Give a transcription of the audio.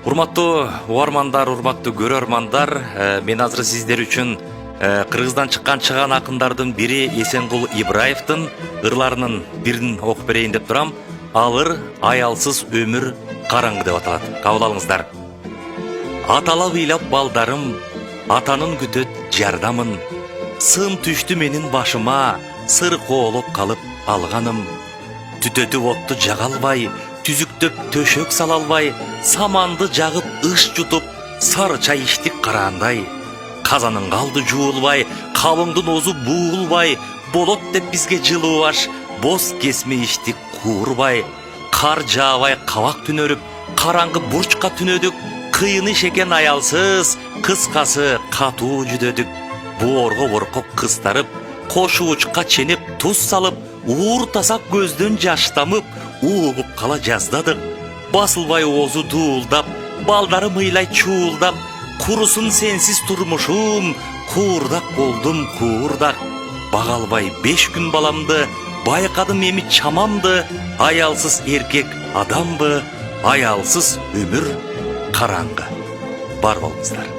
Урматтуу угармандар, урматтуу көрөрмандар, мен азыр сиздер үчүн Кыргыздан чыккан чыган акындардын бири Эсенкул Ибраевдин ырларынын бирин окуп берейин деп турам. Ал ыр аялсыз өмүр караңгы деп аталат. Кабыл алыңыздар. Аталап ыйлап балдарым, атанын күтөт жардамын. Сын түштү менин башыма, сыр коолоп калып алганым. Түтөтүп отту жага албай, түзүктөп төшөк сала албай, саманды жагып ыш жутуп, сары чай иштик караандай. Казанын калды жуулбай, кабыңдын озу буулбай, болот деп бизге жылуу аш, боз кесме иштик куурбай. Кар жаабай кабак түнөрүп, караңгы бурчка түнөдүк, кыйыны шекен аялсыз, кыскасы катуу жүдөдүк. Боорго боркоп кыстарып, кошуучка ченеп туз салып, ууртасак көздөн жаш тамып, угуп кала жаздадык. Басылбай оозу дуулдап, балдарым ыйлай чуулдап, курусун сенсиз турмушум, куурдак болдум куурдак. Бага албай 5 күн баламды, байкадым эми чамамды, аялсыз эркек адамбы, аялсыз өмүр караңгы. Бар болуңуздар.